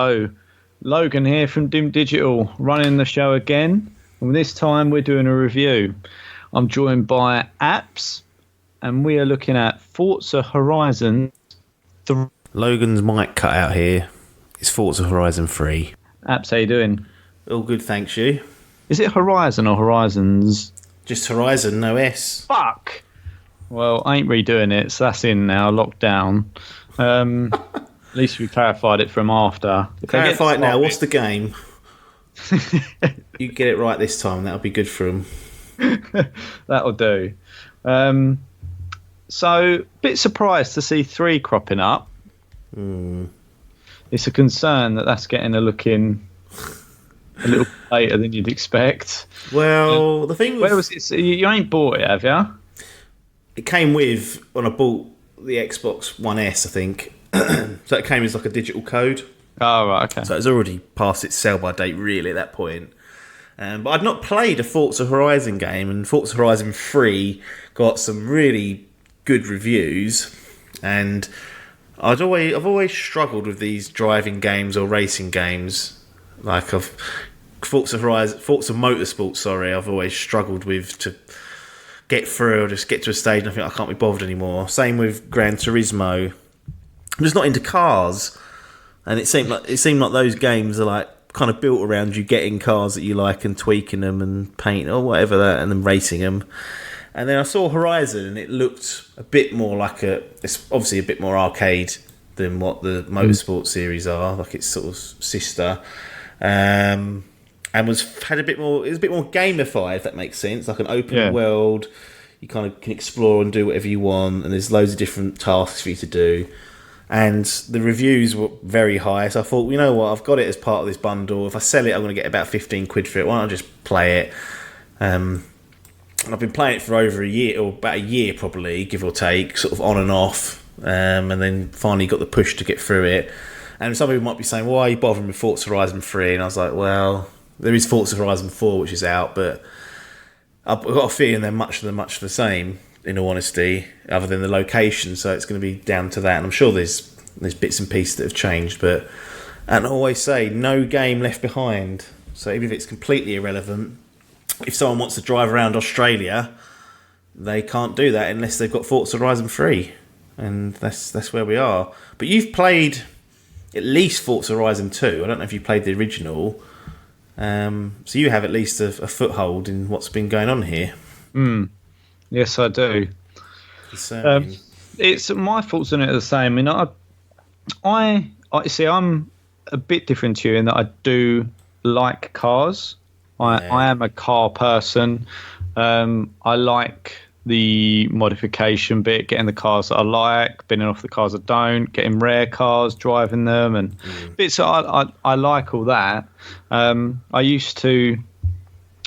Hello, Logan here from Dim Digital, running the show again. And this time we're doing a review. I'm joined by Apps, and we are looking at Forza Horizon 3. Logan's mic cut out here. It's Forza Horizon 3. Apps, how you doing? All good, thanks, you. Is it Horizon or Horizons? Just Horizon, no S. Fuck! Well, I ain't redoing it, so that's in now, locked down. At least we clarified it from after. Clarify it now, what's the game? You get it right this time, that'll be good for them. That'll do. So, bit surprised to see 3 cropping up. It's a concern that's getting a look in a little later than you'd expect. Well, the thing Where was it? You ain't bought it, have you? It came with, when I bought the Xbox One S, I think. So it came as like a digital code. Oh, right, okay. So it's already past its sell-by date, really, at that point. But I'd not played a Forza Horizon game, and Forza Horizon 3 got some really good reviews. And I've always struggled with these driving games or racing games. Like Forza Motorsport, I've always struggled with to get through or just get to a stage and I think I can't be bothered anymore. Same with Gran Turismo. I'm just not into cars, and it seemed like those games are like kind of built around you getting cars that you like and tweaking them and painting or whatever that, and then racing them. And then I saw Horizon, and it looked a bit more like it's obviously a bit more arcade than what the Motorsport series are, like its sort of sister, and it was a bit more gamified, if that makes sense, like an open world. You kind of can explore and do whatever you want, and there's loads of different tasks for you to do. And the reviews were very high, so I thought, you know what, I've got it as part of this bundle. If I sell it, I'm going to get about 15 quid for it. Why don't I just play it? And I've been playing it for over a year, or about a year probably, give or take, sort of on and off, and then finally got the push to get through it. And some people might be saying, why are you bothering with Forza Horizon 3? And I was like, well, there is Forza Horizon 4, which is out, but I've got a feeling they're much the same, in all honesty, other than the location, so it's going to be down to that. And I'm sure there's bits and pieces that have changed, and I always say, no game left behind. So even if it's completely irrelevant, if someone wants to drive around Australia, they can't do that unless they've got Forza Horizon 3, and that's where we are. But you've played at least Forza Horizon 2. I don't know if you played the original, so you have at least a foothold in what's been going on here. Yes, I do. It's my thoughts on it are the same. I mean, I see. I'm a bit different to you in that I do like cars. I am a car person. I like the modification bit, getting the cars that I like, binning off the cars I don't, getting rare cars, driving them, and bits. I like all that. I used to.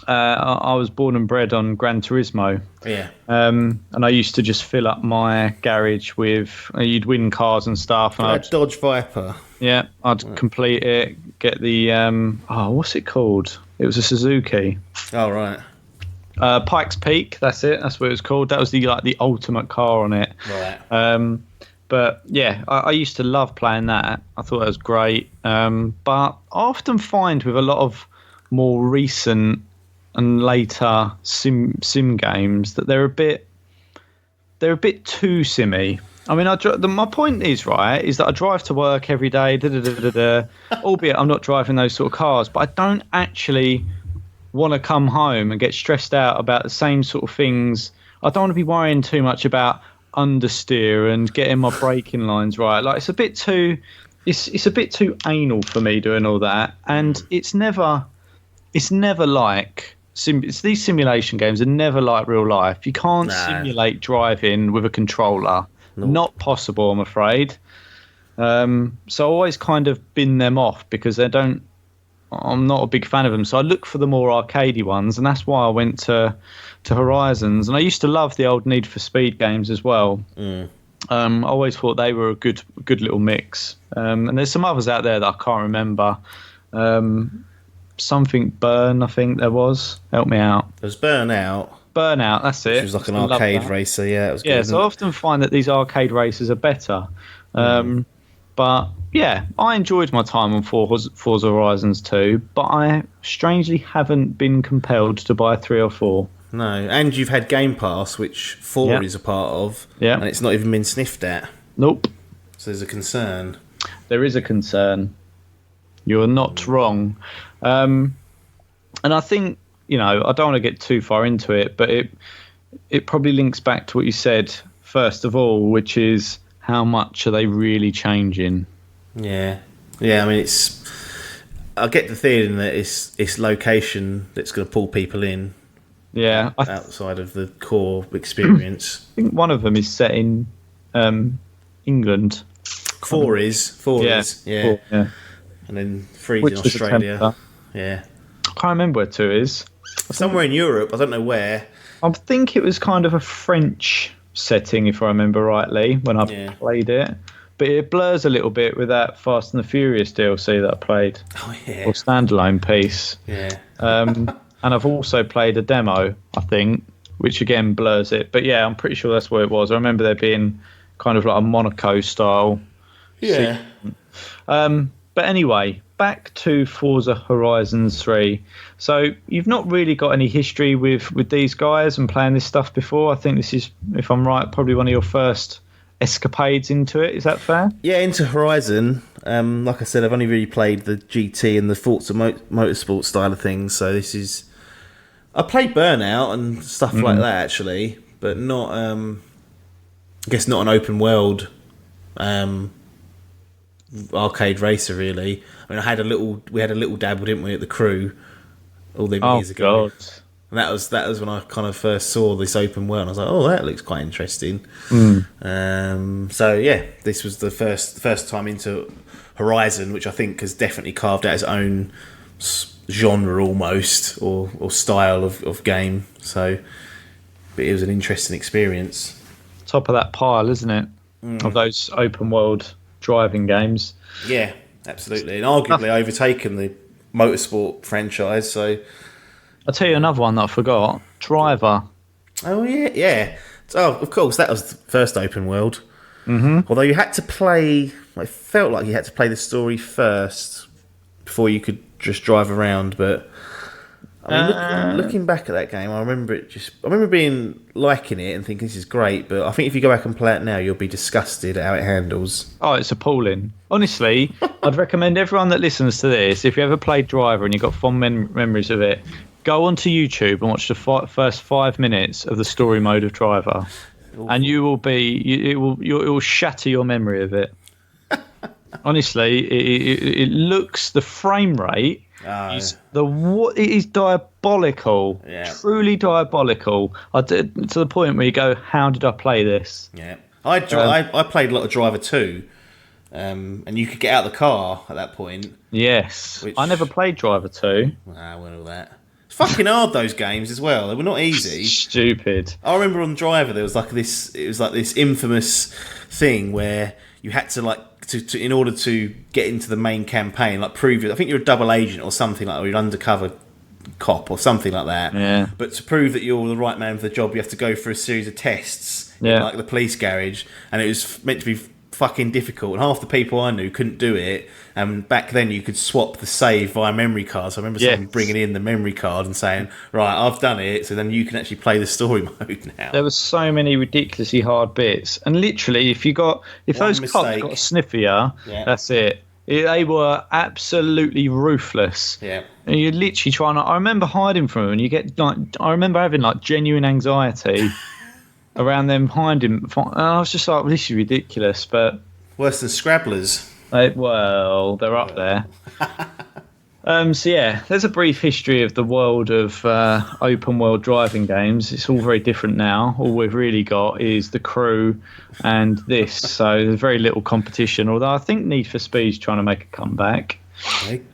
I was born and bred on Gran Turismo. Yeah. And I used to just fill up my garage with. You'd win cars and stuff. And I'd Dodge Viper. Yeah, I'd complete it. Get the what's it called? It was a Suzuki. Oh right. Pikes Peak. That's it. That's what it was called. That was the ultimate car on it. Right. But yeah, I used to love playing that. I thought that was great. But I often find with a lot of more recent and later sim games that they're a bit too simmy. I mean, my point is that I drive to work every day, albeit I'm not driving those sort of cars, but I don't actually want to come home and get stressed out about the same sort of things. I don't want to be worrying too much about understeer and getting my braking lines right. Like it's a bit too anal for me doing all that, and it's never like. These simulation games are never like real life. You can't simulate driving with a controller. Nope. Not possible, I'm afraid. So I always kind of bin them off because I'm not a big fan of them. So I look for the more arcadey ones, and that's why I went to Horizons. And I used to love the old Need for Speed games as well. I always thought they were a good little mix. And there's some others out there that I can't remember. Something Burn, I think there was. Help me out. There's Burnout, that's it. It was like an arcade racer, yeah. It was good, so I often find that these arcade races are better. But But yeah, I enjoyed my time on Forza Horizons 2, but I strangely haven't been compelled to buy 3 or 4. No, and you've had Game Pass, which 4 is a part of, and it's not even been sniffed at. Nope. So there's a concern. There is a concern. You're not wrong. And I think, I don't want to get too far into it, but it probably links back to what you said first of all, which is how much are they really changing? Yeah. I mean, I get the feeling that it's location that's going to pull people in. Yeah, outside of the core experience. I think one of them is set in England. 4 is. Yeah. 4, yeah. And then 3's in Australia. Yeah. I can't remember where 2 is. Somewhere in Europe. I don't know where. I think it was kind of a French setting, if I remember rightly, when I played it. But it blurs a little bit with that Fast and the Furious DLC that I played. Oh, yeah. Or standalone piece. Yeah. And I've also played a demo, I think, which again blurs it. But yeah, I'm pretty sure that's where it was. I remember there being kind of like a Monaco style. Yeah. But anyway, back to Forza Horizons 3. So you've not really got any history with these guys and playing this stuff before. I think this is, if I'm right, probably one of your first escapades into it. Is that fair? Yeah, into Horizon. Like I said, I've only really played the GT and the Forza Motorsport style of things. So this is... I played Burnout and stuff like that, actually. But not... I guess not an open world... arcade racer, really. I mean, we had a little dabble, didn't we, at the Crew all them years ago. God. And that was when I kind of first saw this open world. I was like, oh, that looks quite interesting. So yeah, this was the first time into Horizon, which I think has definitely carved out its own genre almost, or style of game. So, but it was an interesting experience. Top of that pile, isn't it? Of those open world driving games. Yeah, absolutely, and arguably overtaken the Motorsport franchise. So I'll tell you another one that I forgot. Driver. Oh yeah. Oh, of course, that was the first open world. Although you had to play, I felt like you had to play the story first before you could just drive around. But I mean, looking back at that game, I remember liking it and thinking this is great. But I think if you go back and play it now, you'll be disgusted at how it handles. Oh, it's appalling. Honestly, I'd recommend everyone that listens to this, if you ever played Driver and you've got fond memories of it, go onto YouTube and watch the first 5 minutes of the story mode of Driver, and it will shatter your memory of it. Honestly, it looks, the frame rate is diabolical. Yeah. Truly diabolical. To the point where you go, how did I play this? Yeah, I played a lot of Driver 2, and you could get out of the car at that point. Yes, I never played Driver 2. Well, all that. It's fucking hard, those games as well. They were not easy. Stupid. I remember on Driver there was this infamous thing where you had to to in order to get into the main campaign, prove it. I think you're a double agent or something like that, or you're an undercover cop or something like that. Yeah. But to prove that you're the right man for the job, you have to go through a series of tests in the police garage, and it was meant to be fucking difficult, and half the people I knew couldn't do it. And back then you could swap the save via memory card. So I remember someone bringing in the memory card and saying, right, I've done it, so then you can actually play the story mode now. There were so many ridiculously hard bits, and literally if those cops got a sniff for you, that's it. They were absolutely ruthless. Yeah. And you're literally trying to... I remember hiding from them, and you get I remember having genuine anxiety around them hiding. And I was just like, well, this is ridiculous, but... Worse than Scrabblers. Well, they're up there. So yeah, there's a brief history of the world of open world driving games. It's all very different now. All we've really got is the Crew and this. So there's very little competition. Although I think Need for Speed's trying to make a comeback.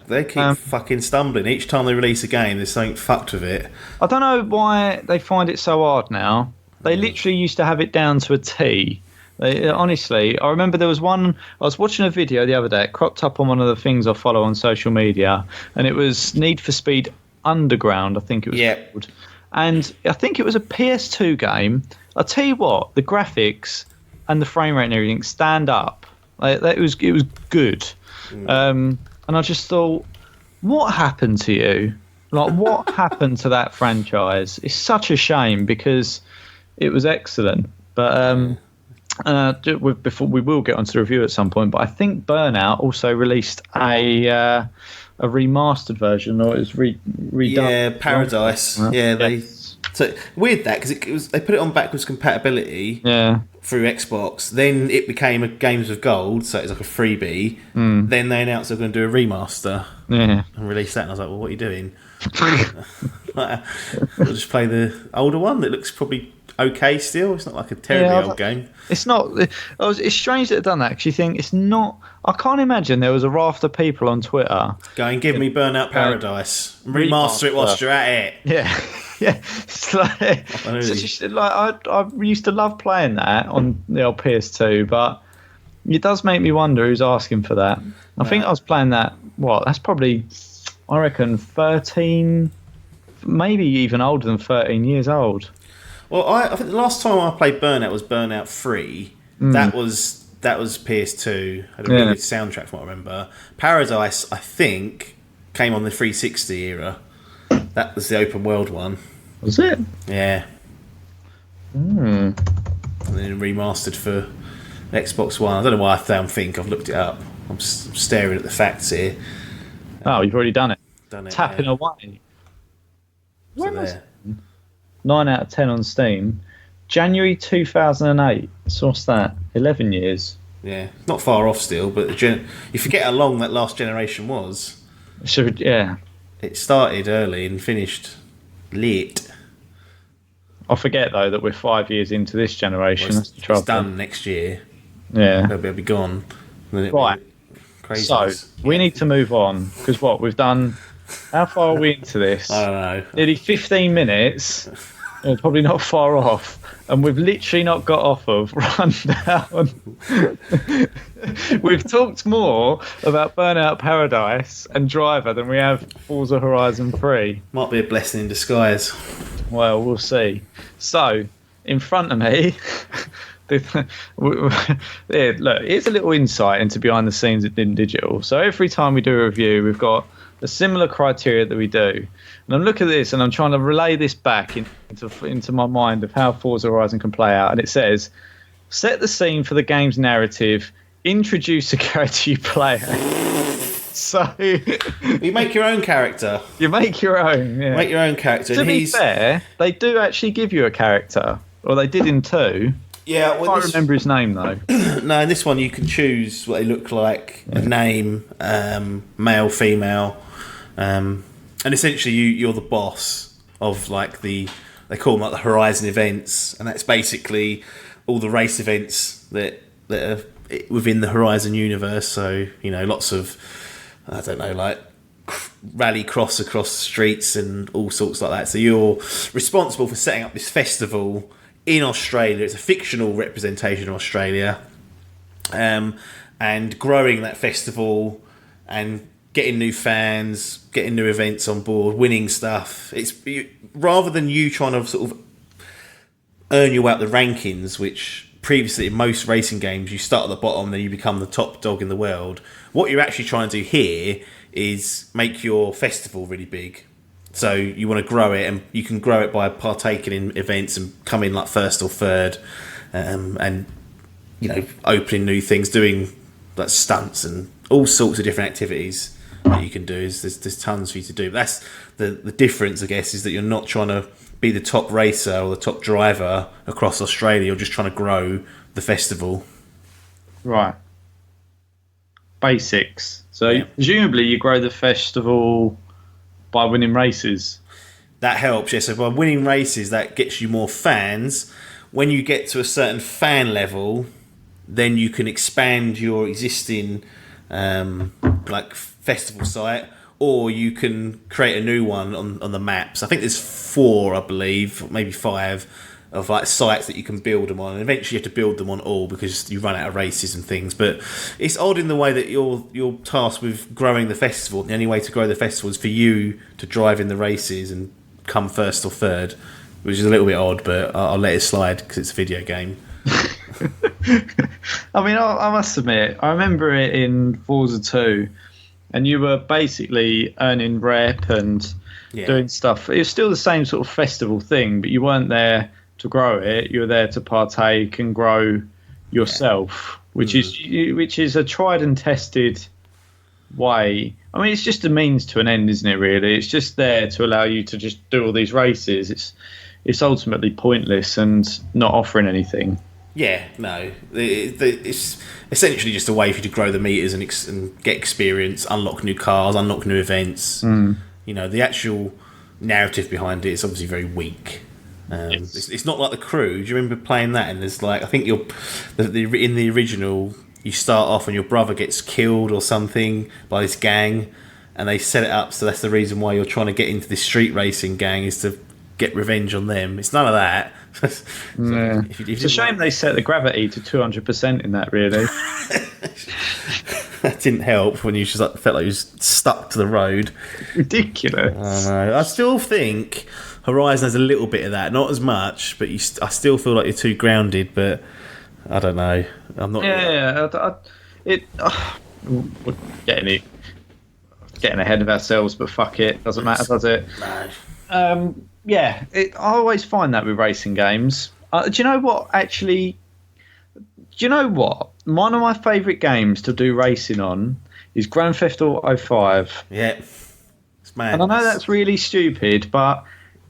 They keep fucking stumbling. Each time they release a game, there's something fucked with it. I don't know why they find it so hard now. They literally used to have it down to a T. Honestly, I remember there was one. I was watching a video the other day. It cropped up on one of the things I follow on social media, and it was Need for Speed Underground, I think it was called. And I think it was a PS2 game. I'll tell you what, the graphics and the frame rate and everything stand up It was good. And I just thought, what happened to you? Like, what happened to that franchise? It's such a shame because it was excellent. But before we will get onto the review at some point. But I think Burnout also released a remastered version, or it was redone. Yeah, Paradise. Yeah, so weird that because they put it on backwards compatibility. Yeah. Through Xbox, then it became a Games of Gold, so it's like a freebie. Then they announced they're going to do a remaster and release that, and I was like, "Well, what are you doing?" We'll just play the older one that looks probably okay still. It's not like a terribly old game. It's not. It's strange that they've done that because you think it's not. I can't imagine there was a raft of people on Twitter going, "Give me Burnout Paradise, remaster it whilst you're at it." Yeah. Yeah, it's like I used to love playing that on the old PS2, but it does make me wonder who's asking for that. I think I was playing that. That's probably, I reckon, 13, maybe even older than 13 years old. Well, I think the last time I played Burnout was Burnout 3. That was PS2. Had a really good soundtrack from what I remember. Paradise, I think, came on the 360 era. That was the open world one. Was it? Yeah. And then remastered for Xbox One. I don't know why I think. I've looked it up. I'm staring at the facts here. Oh, you've already done it. Tapping away. When was it? 9 out of 10 on Steam. January 2008. So what's that? 11 years. Yeah. Not far off still, but you forget how long that last generation was. Yeah. It started early and finished late. I forget, though, that we're 5 years into this generation. That's the trouble. It's done next year. Yeah. They'll be gone. Right. Crazy. So, we need to move on. Because we've done... How far are we into this? I don't know. Nearly 15 minutes. Probably not far off. And we've literally not got off of Rundown. We've talked more about Burnout Paradise and Driver than we have Forza Horizon 3. Might be a blessing in disguise. Well, we'll see. So, in front of me, look, here's a little insight into behind the scenes at Dim Digital. So every time we do a review, we've got a similar criteria that we do. And I'm looking at this and I'm trying to relay this back into my mind of how Forza Horizon can play out. And it says, set the scene for the game's narrative, introduce a character you play as. So you make your own character. You make your own, yeah. Make your own character. To be fair, they do actually give you a character. Or they did in 2. Yeah, I can't remember his name though. No, in this one you can choose what they look like, a name, male, female, and essentially you're the boss of like they call them like the Horizon events, and that's basically all the race events that are within the Horizon universe. So lots of like rally cross across the streets and all sorts like that. So you're responsible for setting up this festival in Australia. It's a fictional representation of Australia, and growing that festival and getting new fans, getting new events on board, winning stuff. It's rather than you trying to sort of earn your way up the rankings, which previously in most racing games you start at the bottom and then you become the top dog in the world. What you're actually trying to do here is make your festival really big. So you want to grow it, and you can grow it by partaking in events and coming like first or third, and opening new things, doing like stunts and all sorts of different activities that you can do. There's tons for you to do. But that's the difference, I guess, is that you're not trying to be the top racer or the top driver across Australia. You're just trying to grow the festival. Right. Basics. So presumably you grow the festival by winning races. That helps, yes. So by winning races, that gets you more fans. When you get to a certain fan level, then you can expand your existing festival site, or you can create a new one on the maps. I think there's 4, I believe, maybe 5 of like sites that you can build them on, and eventually you have to build them on all because you run out of races and things. But it's odd in the way that you're tasked with growing the festival. The only way to grow the festival is for you to drive in the races and come first or third, which is a little bit odd, but I'll let it slide because it's a video game. I mean, I must admit, I remember it in Forza 2, and you were basically earning rep and doing stuff. It was still the same sort of festival thing, but you weren't there to grow it. You were there to partake and grow yourself, which is a tried and tested way. I mean, it's just a means to an end, isn't it? Really, it's just there to allow you to just do all these races. It's ultimately pointless and not offering anything. Yeah, no, it's essentially just a way for you to grow the meters and get experience, unlock new cars, unlock new events. You know, the actual narrative behind it is obviously very weak. It's not like The Crew. Do you remember playing that? And there's like, I think in the original, you start off and your brother gets killed or something by this gang, and they set it up so that's the reason why you're trying to get into this street racing gang, is to get revenge on them. It's none of that. It's a shame they set the gravity to 200% in that, really. That didn't help when you just felt like you was stuck to the road. Ridiculous. I still think Horizon has a little bit of that, not as much, but I still feel like you're too grounded. But I don't know. I'm not. We're getting ahead of ourselves, but fuck it, doesn't matter, does it? No. I always find that with racing games. Do you know what? Actually, do you know what? One of my favourite games to do racing on is Grand Theft Auto 5. Yeah, it's mad. And I know that's really stupid, but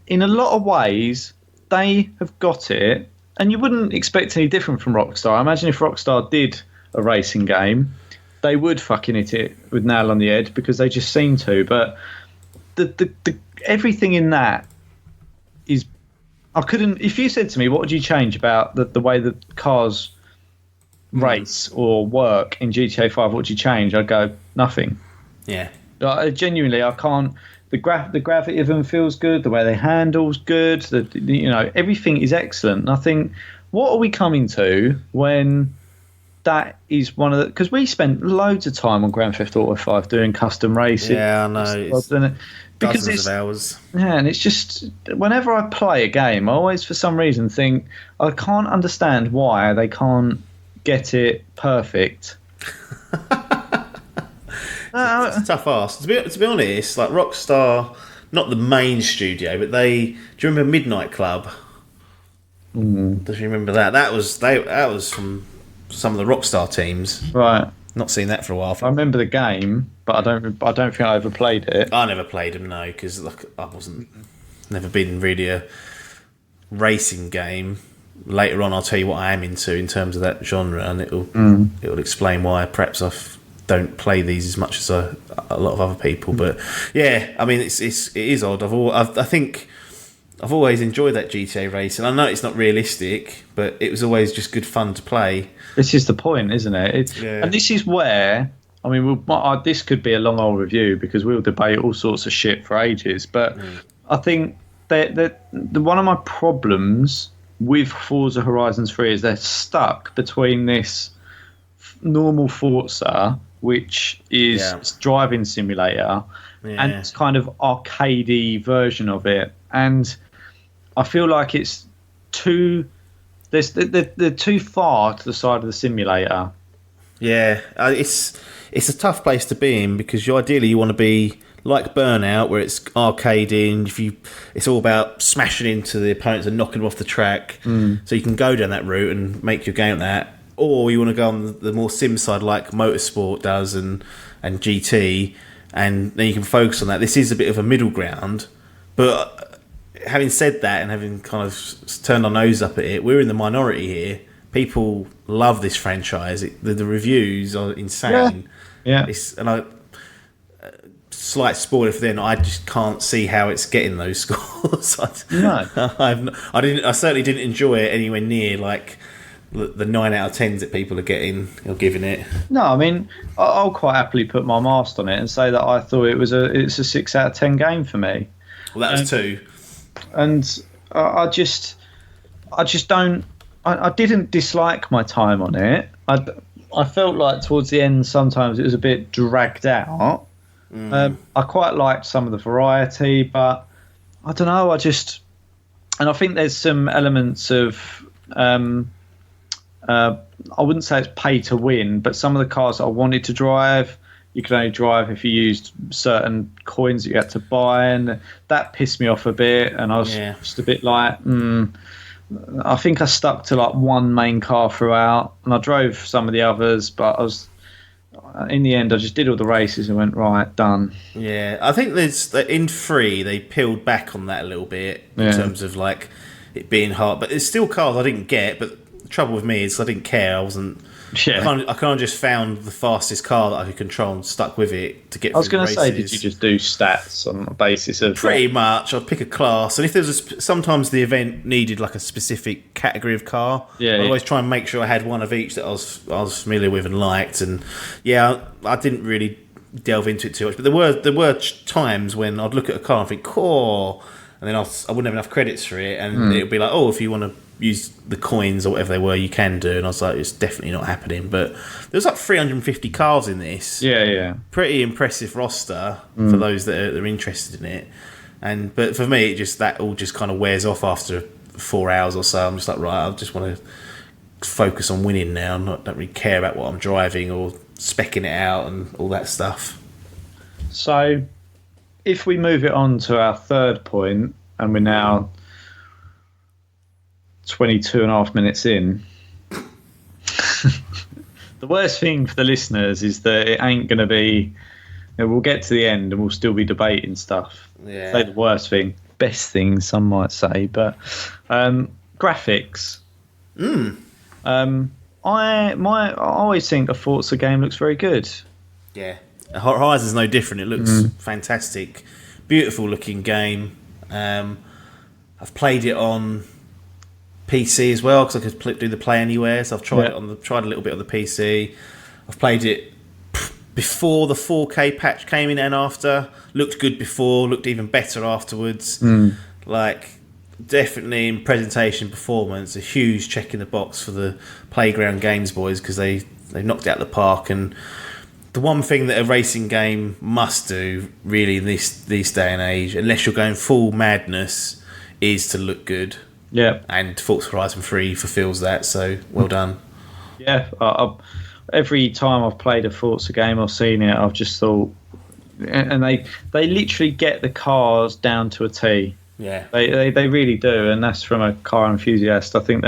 in a lot of ways, they have got it. And you wouldn't expect any different from Rockstar. I imagine if Rockstar did a racing game, they would fucking hit it with nail on the head, because they just seem to. But the everything in that is, I couldn't. If you said to me, what would you change about the way that cars race or work in GTA 5? What would you change? I'd go nothing. Yeah. Genuinely, I can't. The gravity of them feels good. The way they handle's good. Everything is excellent. And I think, what are we coming to when that is one of the? Because we spent loads of time on Grand Theft Auto 5 doing custom racing. Yeah, I know. Dozens of hours. Yeah, and it's just, whenever I play a game, I always, for some reason, think I can't understand why they can't get it perfect. It's a tough ask. To be honest, like Rockstar, not the main studio, but do you remember Midnight Club? Does you remember that? That was from some of the Rockstar teams. Right. Not seen that for a while. I remember the game, but I don't think I ever played it. I never played them, no, because I never been really a racing game. Later on, I'll tell you what I am into in terms of that genre, and it'll explain why perhaps I don't play these as much as a lot of other people. But yeah, I mean, it is odd. I think I've always enjoyed that GTA race, and I know it's not realistic, but it was always just good fun to play. This is the point, isn't it? And this is where, I mean, this could be a long old review, because we'll debate all sorts of shit for ages. But I think that one of my problems with Forza Horizon 3 is they're stuck between this normal Forza, which is driving simulator, and it's kind of arcadey version of it. And I feel like it's they're too far to the side of the simulator. Yeah, it's a tough place to be in, because ideally you want to be like Burnout, where it's arcading. It's all about smashing into the opponents and knocking them off the track. So you can go down that route and make your game that. Or you want to go on the more sim side, like Motorsport does and GT, and then you can focus on that. This is a bit of a middle ground, but having said that, and having kind of turned our nose up at it, we're in the minority here. People love this franchise. The reviews are insane. Yeah. Slight spoiler for them, I just can't see how it's getting those scores. No. I certainly didn't enjoy it anywhere near like the 9 out of 10s that people are getting or giving it. No, I mean, I'll quite happily put my mast on it and say that I thought it's a 6 out of 10 game for me. Well, that was 2. And I didn't dislike my time on it. I felt like towards the end sometimes it was a bit dragged out. I quite liked some of the variety, but I don't know. And I think there's some elements of I wouldn't say it's pay to win, but some of the cars that I wanted to drive, you could only drive if you used certain coins that you had to buy, and that pissed me off a bit. And I was just a bit like, I think I stuck to like one main car throughout, and I drove some of the others, but I was in the end I just did all the races and went, right, done. Yeah, I think there's in 3 they peeled back on that a little bit in terms of like it being hard, but there's still cars I didn't get. But the trouble with me is I didn't care. I wasn't. I kind of just found the fastest car that I could control and stuck with it to get. I was going to say, did you just do stats on the basis of? Pretty much, I'd pick a class, and if there's sometimes the event needed like a specific category of car, I'd always try and make sure I had one of each that I was familiar with and liked. And I didn't really delve into it too much, but there were times when I'd look at a car and think, "Cool," and then I wouldn't have enough credits for it, and it'd be like, "Oh, if you want to use the coins or whatever they were, you can do." And I was like, it's definitely not happening. But there was like 350 cars in this. Pretty impressive roster for those that are interested in it. But for me, that all just kind of wears off after 4 hours or so. I'm just like, right, I just want to focus on winning now. I don't really care about what I'm driving or speccing it out and all that stuff. So if we move it on to our third point, and we're now 22 and a half minutes in. The worst thing for the listeners is that it ain't going to be, we'll get to the end and we'll still be debating stuff. Say the worst thing. Best thing, some might say, but graphics. I always think a Forza game looks very good. Yeah, Horizon's no different. It looks fantastic, beautiful looking game. I've played it on PC as well because I could do the play anywhere. So I've tried tried a little bit on the PC. I've played it before the 4K patch came in and after. Looked good before, looked even better afterwards. Like definitely in presentation performance, a huge check in the box for the Playground Games boys because they knocked it out of the park. And the one thing that a racing game must do really in this day and age, unless you're going full madness, is to look good. Yeah, and Forza Horizon 3 fulfills that, so well done. Yeah, every time I've played a Forza game or seen it, I've just thought, and they literally get the cars down to a T. Yeah, they really do, and that's from a car enthusiast. I think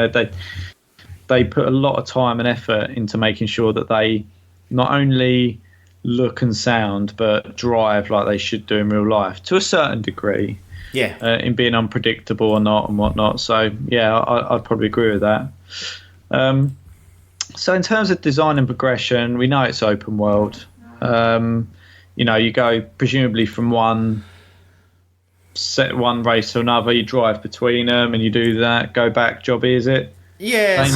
they put a lot of time and effort into making sure that they not only look and sound, but drive like they should do in real life to a certain degree. Yeah, in being unpredictable or not and whatnot. So yeah, I'd probably agree with that. So in terms of design and progression, we know it's open world. You go presumably from one race to another. You drive between them, and you do that. Go back, jobby, is it? Yeah.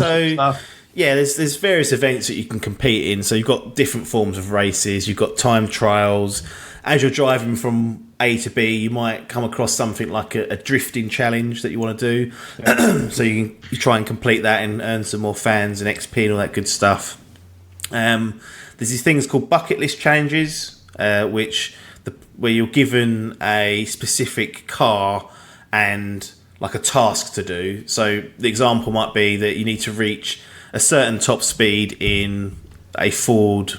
There's various events that you can compete in. So you've got different forms of races. You've got time trials. As you're driving from A to B, you might come across something like a drifting challenge that you want to do. Yeah. So you try and complete that and earn some more fans and XP and all that good stuff. There's these things called bucket list challenges, where you're given a specific car and like a task to do. So the example might be that you need to reach a certain top speed in a Ford,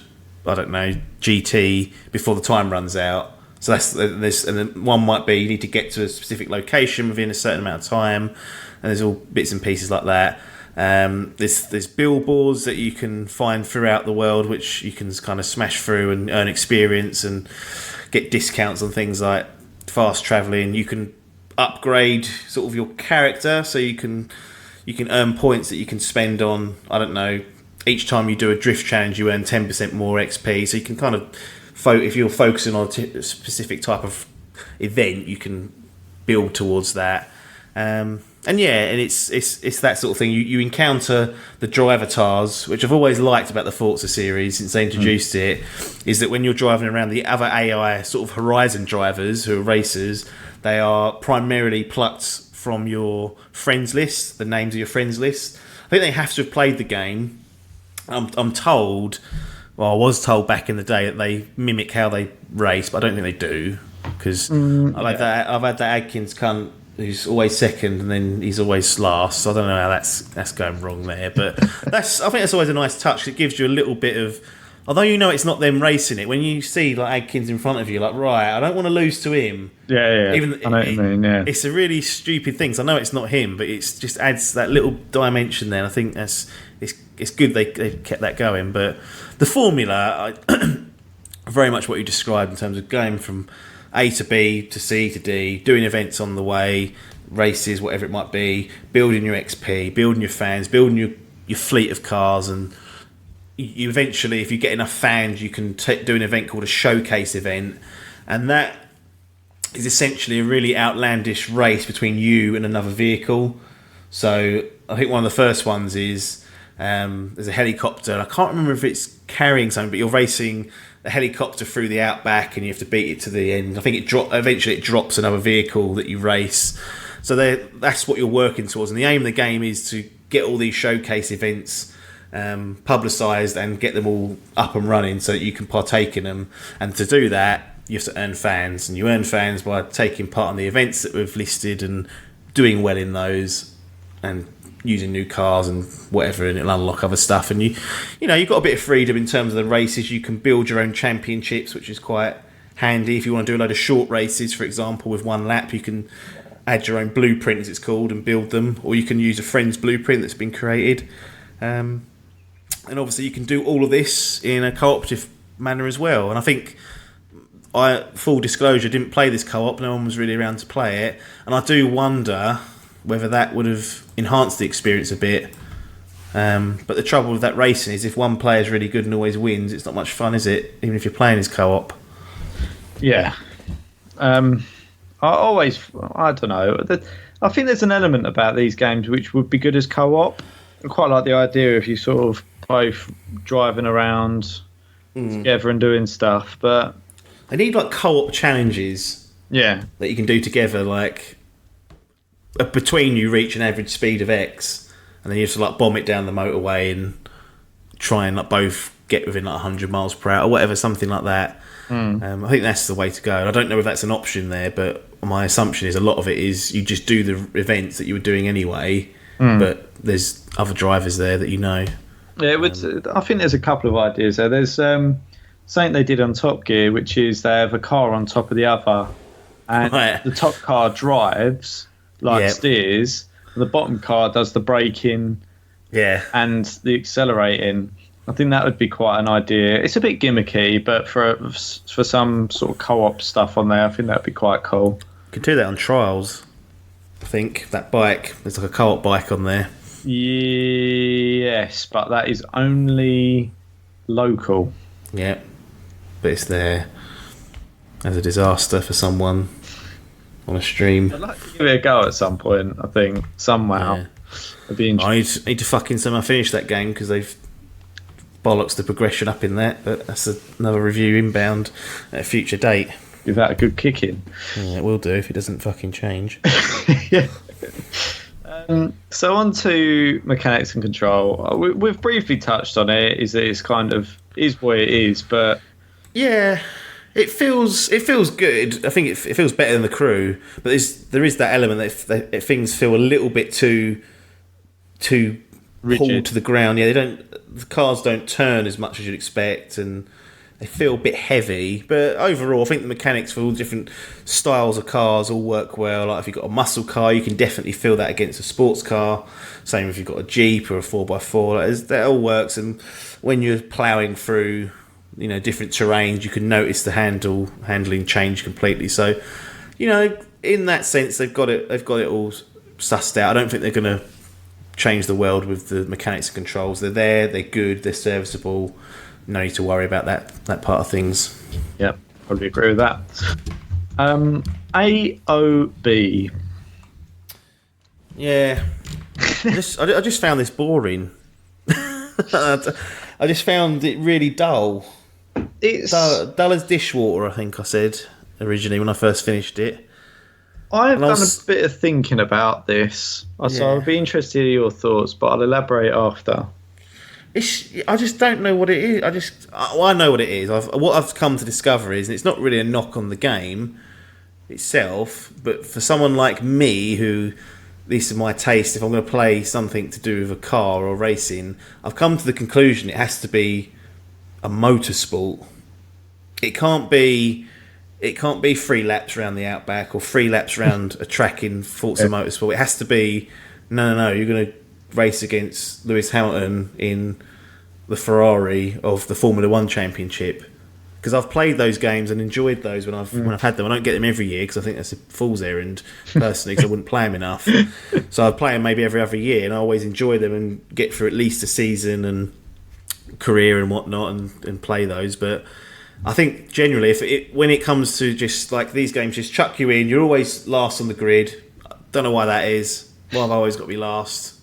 I don't know, GT before the time runs out. So that's this, and then one might be you need to get to a specific location within a certain amount of time, and there's all bits and pieces like that. There's billboards that you can find throughout the world, which you can kind of smash through and earn experience and get discounts on things like fast travelling. You can upgrade sort of your character, so you can earn points that you can spend on, I don't know, each time you do a drift challenge you earn 10% more XP, so you can kind of if you're focusing on a specific type of event, you can build towards that. And it's that sort of thing. You encounter the drivatars, which I've always liked about the Forza series since they introduced it, is that when you're driving around, the other AI sort of Horizon drivers who are racers, they are primarily plucked from your friends list, the names of your friends list. I think they have to have played the game. I'm told, well, I was told back in the day that they mimic how they race, but I don't think they do, because I've had that Adkins cunt who's always second, and then he's always last. So I don't know how that's going wrong there, but I think that's always a nice touch. It gives you a little bit of, although you know it's not them racing it. When you see like Adkins in front of you, like right, I don't want to lose to him. Yeah. Even I know what you mean. Yeah, it's a really stupid thing. So I know it's not him, but it just adds that little dimension there. And I think it's good they kept that going. But the formula, very much what you described in terms of going from A to B to C to D, doing events on the way, races, whatever it might be, building your XP, building your fans, building your fleet of cars, and you eventually, if you get enough fans, you can do an event called a showcase event, and that is essentially a really outlandish race between you and another vehicle. So I think one of the first ones is there's a helicopter, and I can't remember if it's carrying something, but you're racing a helicopter through the outback and you have to beat it to the end. I think eventually it drops another vehicle that you race. So that's what you're working towards, and the aim of the game is to get all these showcase events publicised and get them all up and running so that you can partake in them. And to do that, you have to earn fans, and you earn fans by taking part in the events that we've listed and doing well in those and using new cars and whatever, and it'll unlock other stuff. And you've got a bit of freedom in terms of the races. You can build your own championships, which is quite handy. If you want to do a load of short races, for example, with one lap, you can add your own blueprint, as it's called, and build them, or you can use a friend's blueprint that's been created. And obviously you can do all of this in a cooperative manner as well. And I think, full disclosure, didn't play this co-op, no one was really around to play it, and I do wonder whether that would have enhanced the experience a bit. But the trouble with that racing is if one player is really good and always wins, it's not much fun, is it? Even if you're playing as co-op. Yeah. I don't know. I think there's an element about these games which would be good as co-op. I quite like the idea of you sort of both driving around together and doing stuff, but they need like co-op challenges. Yeah. That you can do together, like between you reach an average speed of X, and then you have to like bomb it down the motorway and try and like both get within like 100 miles per hour or whatever, something like that. I think that's the way to go. I don't know if that's an option there, but my assumption is a lot of it is you just do the events that you were doing anyway, but there's other drivers there that you know. Yeah, I think there's a couple of ideas there. There's something they did on Top Gear, which is they have a car on top of the other, and the top car drives, steers, and the bottom car does the braking and the accelerating. I think that would be quite an idea. It's a bit gimmicky, but for some sort of co-op stuff on there, I think that would be quite cool. You could do that on Trials, I think. That bike, there's like a co-op bike on there. Yes, but that is only local. Yeah, but it's there as a disaster for someone on a stream. I'd like to give it a go at some point, I think, somehow. Yeah. It'd be interesting. I need to fucking somehow finish that game because they've bollocks the progression up in that, but that's another review inbound at a future date. Give that a good kick in. Yeah, it will do if it doesn't fucking change. Yeah. So on to mechanics and control. We've briefly touched on it. Is what it is, but yeah, it feels good. I think it feels better than the Crew, but there is that element that things feel a little bit too rigid. Pulled to the ground. Yeah, the cars don't turn as much as you'd expect, and they feel a bit heavy. But overall, I think the mechanics for all different styles of cars all work well. Like if you've got a muscle car, you can definitely feel that against a sports car. Same if you've got a Jeep or a 4x4. That all works. And when you're ploughing through, different terrains, you can notice the handling change completely. So, in that sense, they've got it all sussed out. I don't think they're going to change the world with the mechanics and controls. They're there, they're good, they're serviceable. No need to worry about that part of things. Yep, probably agree with that. AOB. Yeah. I just found this boring. I just found it really dull. It's dull as dishwater, I think I said originally when I first finished it. I've done a bit of thinking about this, so I'd be interested in your thoughts, but I'll elaborate after. I just don't know what it is. I know what it is. What I've come to discover is, and it's not really a knock on the game, itself, but for someone like me who this is my taste, if I'm going to play something to do with a car or racing, I've come to the conclusion it has to be a motorsport. It can't be 3 laps around the Outback or 3 laps around a track in Forza Motorsport. It has to be no. You're going to race against Lewis Hamilton in the Ferrari of the Formula One Championship. Because I've played those games and enjoyed those when I've had them. I don't get them every year because I think that's a fool's errand personally, because I wouldn't play them enough. So I play them maybe every other year, and I always enjoy them and get through at least a season and career and whatnot and play those. But I think generally, when it comes to just like these games, just chuck you in. You're always last on the grid. I don't know why that is. Why have I always got to be last?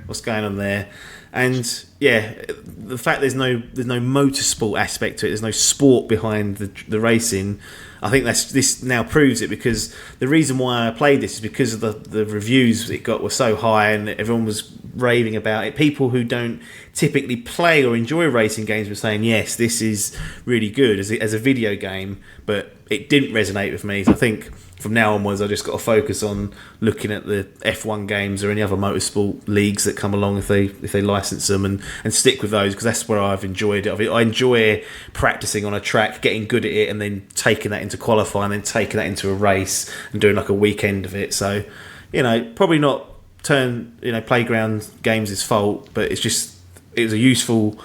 What's going on there? And yeah, the fact there's no motorsport aspect to it, there's no sport behind the racing. I think this now proves it, because the reason why I played this is because of the reviews it got were so high and everyone was raving about it. People who don't typically play or enjoy racing games were saying, yes, this is really good as a video game, but it didn't resonate with me. So I think from now onwards, I just got to focus on looking at the F1 games or any other motorsport leagues that come along if they license them, and stick with those, because that's where I've enjoyed it. I enjoy practicing on a track, getting good at it, and then taking that into qualifying, and then taking that into a race and doing like a weekend of it. So, probably not Playground Games' fault, but it was a useful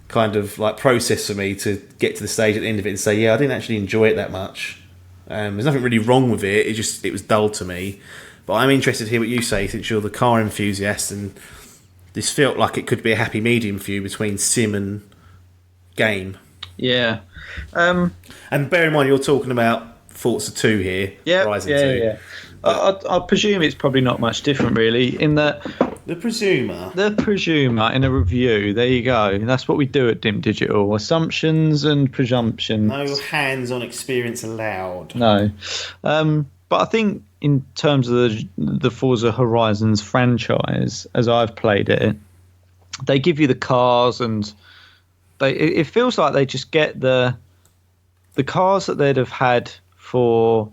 kind of like process for me to get to the stage at the end of it and say, yeah, I didn't actually enjoy it that much. There's nothing really wrong with it. It was dull to me. But I'm interested to hear what you say, since you're the car enthusiast, and this felt like it could be a happy medium for you between sim and game. Yeah. And bear in mind, you're talking about Forza 2 here. Yeah, Horizon 2. Yeah. I presume it's probably not much different, really, in that The presumer in a review. There you go. That's what we do at Dim Digital: assumptions and presumptions. No hands-on experience allowed. No, but I think in terms of the Forza Horizons franchise, as I've played it, they give you the cars, and it feels like they just get the cars that they'd have had for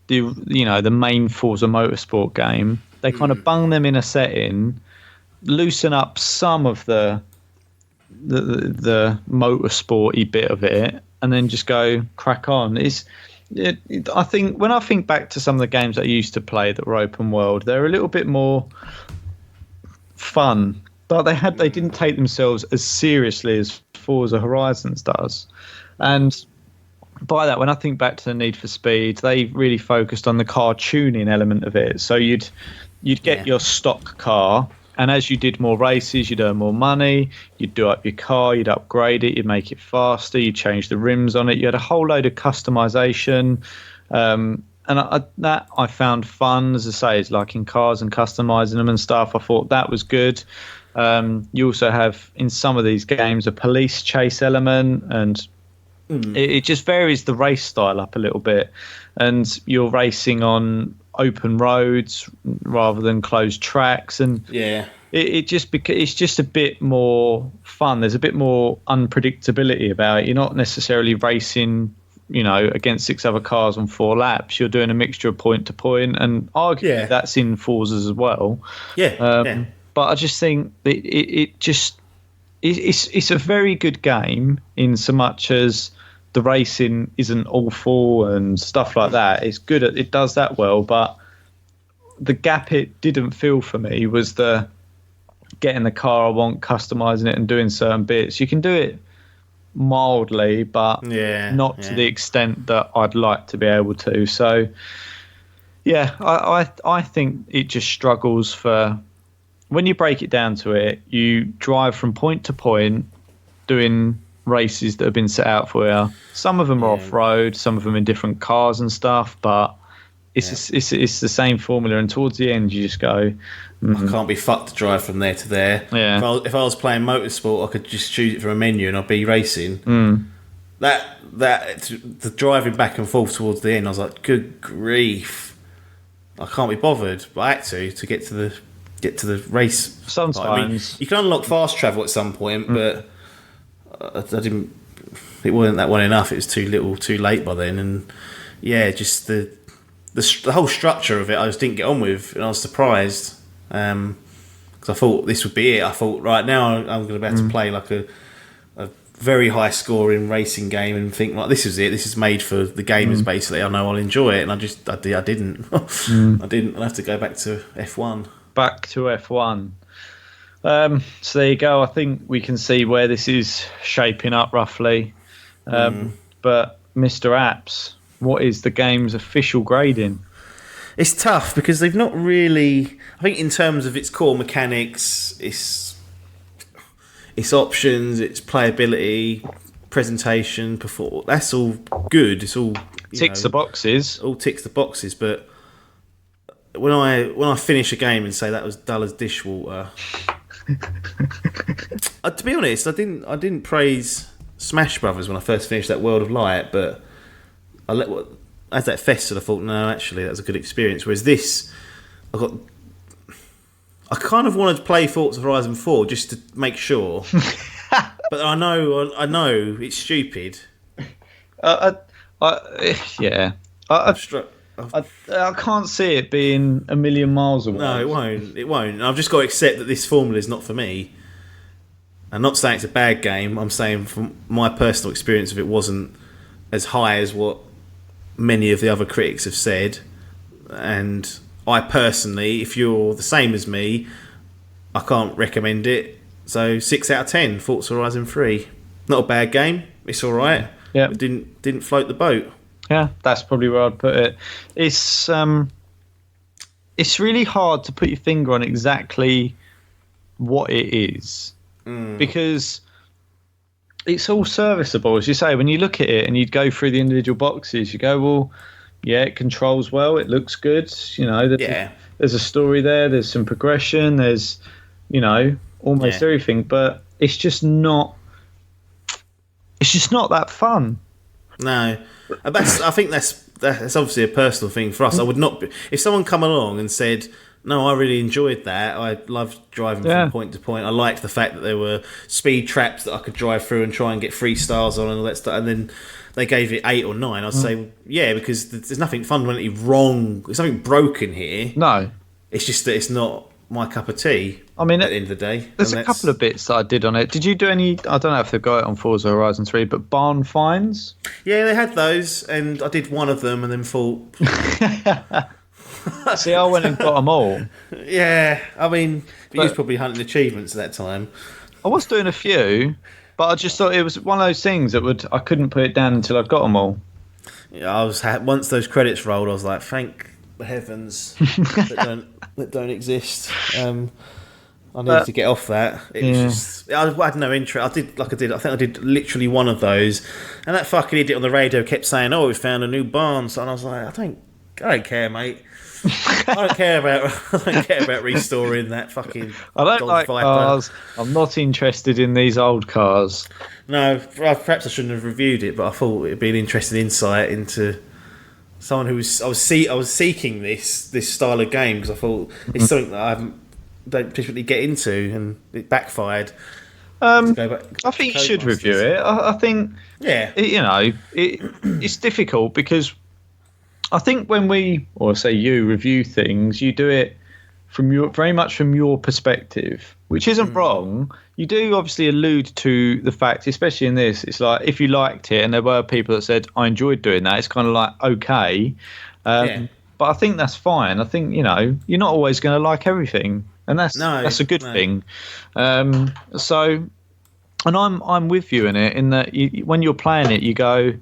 the main Forza Motorsport game. They kind of bung them in a setting, loosen up some of the motorsporty bit of it, and then just go crack on. I think when I think back to some of the games I used to play that were open world, they're a little bit more fun, but they didn't take themselves as seriously as Forza Horizons does. And by that, when I think back to the Need for Speed, they really focused on the car tuning element of it. So you'd get your stock car, and as you did more races, you'd earn more money. You'd do up your car, you'd upgrade it, you'd make it faster, you'd change the rims on it. You had a whole load of customization, and that I found fun. As I say, it's like in cars and customizing them and stuff. I thought that was good. You also have in some of these games a police chase element, and it just varies the race style up a little bit, and you're racing on open roads rather than closed tracks, and it's just a bit more fun. There's a bit more unpredictability about it. You're not necessarily racing against 6 other cars on 4 laps. You're doing a mixture of point to point, and arguably that's in Forzas as well. But I just think it's a very good game, in so much as the racing isn't awful and stuff like that. It's good it does that well, but the gap it didn't fill for me was the getting the car I want, customizing it and doing certain bits. You can do it mildly, but not to the extent that I'd like to be able to. So I think it just struggles for, when you break it down to it, you drive from point to point doing races that have been set out for you. Some of them are off-road, some of them in different cars and stuff, but it's the same formula, and towards the end you just go, I can't be fucked to drive from there to there. If I was playing motorsport, I could just choose it from a menu and I'd be racing. The driving back and forth towards the end, I was like, good grief, I can't be bothered. But I had to get to the race. Sometimes you can unlock fast travel at some point, but I didn't. It wasn't that one enough. It was too little, too late by then, and just the the whole structure of it I just didn't get on with, and I was surprised because I thought this would be it. I thought right now I'm going to be able to play like a very high scoring racing game and think like this is it. This is made for the gamers basically. I know I'll enjoy it, and I didn't. I didn't. I'll have to go back to F1. Back to F1. So there you go. I think we can see where this is shaping up roughly. But Mr. Apps, what is the game's official grading? It's tough because they've not really. I think in terms of its core mechanics, its options, its playability, presentation, performance. That's all good. It's all ticks the boxes. All ticks the boxes. But when I finish a game and say that was dull as dishwater, to be honest, I didn't praise Smash Brothers when I first finished that World of Light, but as that festered, I thought, no, actually, that was a good experience. Whereas this, I kind of wanted to play Forza Horizon 4 just to make sure, but I know it's stupid. Yeah, I can't see it being a million miles away. No, it won't. I've just got to accept that this formula is not for me. I'm not saying it's a bad game. I'm saying from my personal experience of it wasn't as high as what many of the other critics have said. And I personally, if you're the same as me, I can't recommend it. So 6 out of 10, Forza Horizon 3. Not a bad game. It's all right. Yeah. It didn't float the boat. Yeah, that's probably where I'd put it. It's really hard to put your finger on exactly what it is. Because it's all serviceable, as you say. When you look at it and you go through the individual boxes, you go, well, yeah, it controls well, it looks good. There's a story there, there's some progression, there's almost everything, but it's just not that fun. No, I think that's obviously a personal thing for us. I would not be, if someone come along and said, no, I really enjoyed that. I loved driving from point to point. I liked the fact that there were speed traps that I could drive through and try and get free stars on and all that stuff. And then they gave it 8 or 9. I'd say, yeah, because there's nothing fundamentally wrong. There's nothing broken here. No. It's just that it's not my cup of tea. I mean, at the end of the day, there's a couple of bits that I did on it. Did you do any? I don't know if they've got it on Forza Horizon 3, but barn finds. Yeah, they had those, and I did one of them, and then thought. See, I went and got them all. Yeah, I mean, you was probably hunting achievements at that time. I was doing a few, but I just thought it was one of those things that I couldn't put it down until I got them all. Yeah, once those credits rolled, I was like, thank the heavens that don't exist. I needed to get off that. It was just, I had no interest. I think I did literally one of those, and that fucking idiot on the radio kept saying, "Oh, we found a new barn." So, and I was like, I don't care, mate. I don't care about restoring that fucking. I don't like cars. I'm not interested in these old cars. No, perhaps I shouldn't have reviewed it, but I thought it'd be an interesting insight into someone who was. I was seeking this style of game because I thought it's something that don't particularly get into, and it backfired. I think you should review it. I think. Yeah. It's difficult because. I think when you review things, you do it very much from your perspective, which isn't wrong. You do obviously allude to the fact, especially in this, it's like if you liked it and there were people that said, I enjoyed doing that, it's kind of like, okay. But I think that's fine. I think, you're not always going to like everything. And that's a good thing. And I'm with you in it, in that when you're playing it, you go,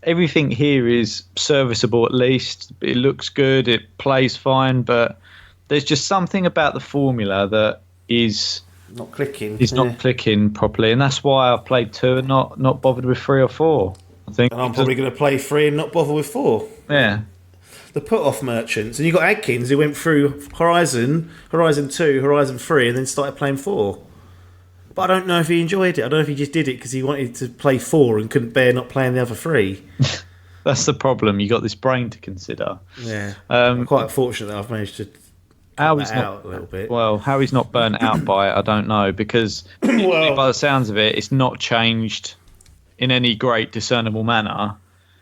everything here is serviceable at least. It looks good. It plays fine. But there's just something about the formula that is not clicking. Not clicking properly. And that's why I've played 2 and not bothered with 3 or 4, I think. And I'm probably going to play 3 and not bother with 4. Yeah. The put-off merchants. And you got Adkins who went through Horizon 2, Horizon 3 and then started playing 4. But I don't know if he enjoyed it. I don't know if he just did it because he wanted to play 4 and couldn't bear not playing the other 3. That's the problem. You got this brain to consider. Yeah. I'm quite fortunate that I've managed to cut that out a little bit. Well, how he's not burnt out by it, I don't know, because by the sounds of it, it's not changed in any great discernible manner.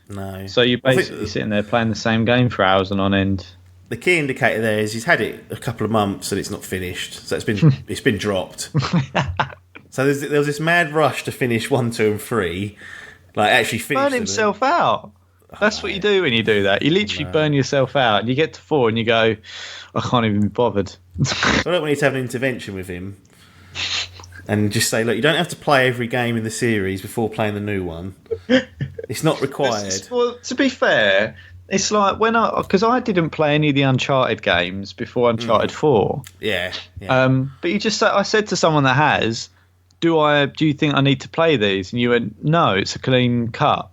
No. So you're I think basically sitting there playing the same game for hours and on end. the key indicator there is he's had it a couple of months and it's not finished, so it's been dropped. So there was this mad rush to finish 1, 2, and 3, like actually finish Burn them. himself out. That's what you do when you do that. You literally burn yourself out, and you get to 4 and you go, I can't even be bothered. I don't want you to have an intervention with him and just say, look, you don't have to play every game in the series before playing the new one. It's not required. Well, to be fair, it's like because I didn't play any of the Uncharted games before Uncharted 4. Yeah. But I said to someone that has, do you think I need to play these? And you went, no, it's a clean cut.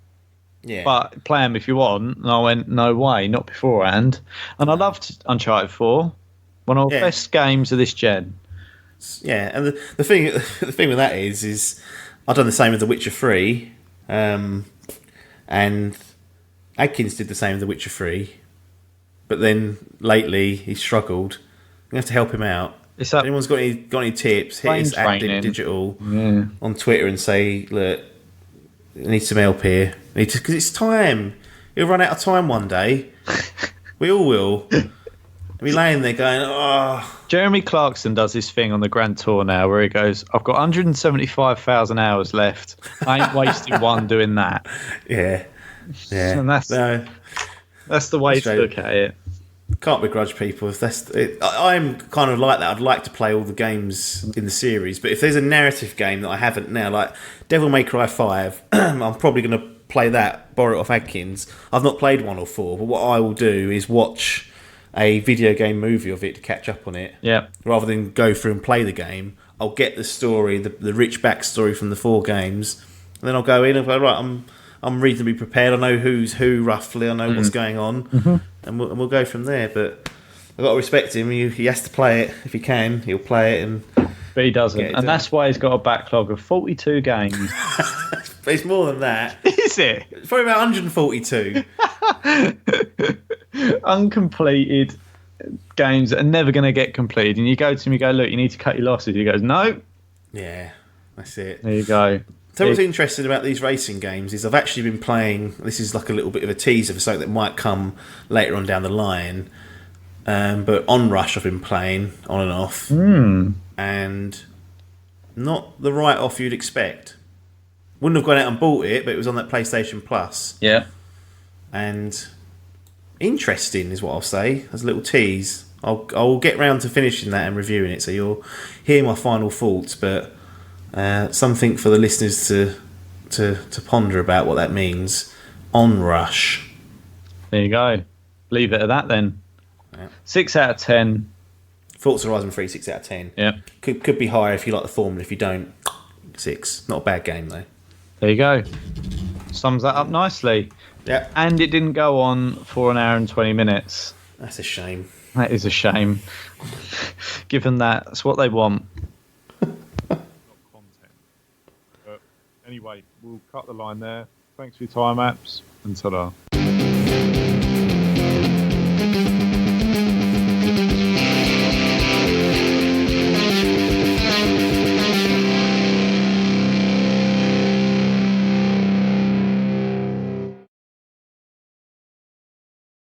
Yeah. But play them if you want. And I went, no way, not beforehand. And I loved Uncharted 4. One of the best games of this gen. Yeah, and the thing with that is I've done the same with The Witcher 3, and Adkins did the same with The Witcher 3, but then lately he's struggled. You have to help him out. If anyone's got any tips, hit us at Digital on Twitter and say, look, I need some help here. Because it's time. He'll run out of time one day. We all will. I'll be laying there going, oh. Jeremy Clarkson does this thing on the Grand Tour now where he goes, I've got 175,000 hours left. I ain't wasting one doing that. Yeah. And that's the way to look at it. Can't begrudge people if that's it. I'm kind of like that. I'd like to play all the games in the series, but if there's a narrative game that I haven't now, like Devil May Cry 5, I'm probably going to play that, borrow it off Adkins. I've not played 1 or 4, but what I will do is watch a video game movie of it to catch up on it. Yeah. Rather than go through and play the game, I'll get the story, the rich backstory from the 4 games, and then I'll go in and go, right, I'm reasonably prepared. I know who's who roughly. I know what's going on, and we'll go from there. But I've got to respect him. He has to play it if he can. He'll play it, but he doesn't, and that's why he's got a backlog of 42 games. But it's more than that. Is it? It's probably about 142. Uncompleted games that are never going to get completed. And you go to him, you go, look, you need to cut your losses. He goes, no. Yeah, that's it. There you go. So what's interesting about these racing games is I've actually been playing, this is like a little bit of a teaser for something that might come later on down the line, but Onrush I've been playing on and off, and not the write-off you'd expect. Wouldn't have gone out and bought it, but it was on that PlayStation Plus. Yeah. And interesting is what I'll say, as a little tease. I'll get round to finishing that and reviewing it, so you'll hear my final thoughts, but something for the listeners to ponder about what that means. Onrush. There you go. Leave it at that then. Yeah. 6 out of 10. Forza Horizon 3, 6 out of 10. Yeah. Could be higher if you like the formula. If you don't, 6. Not a bad game though. There you go. Sums that up nicely. Yeah. And it didn't go on for 1 hour and 20 minutes. That's a shame. That is a shame. Given that's what they want. Anyway, we'll cut the line there. Thanks for your time, apps, and ta-da.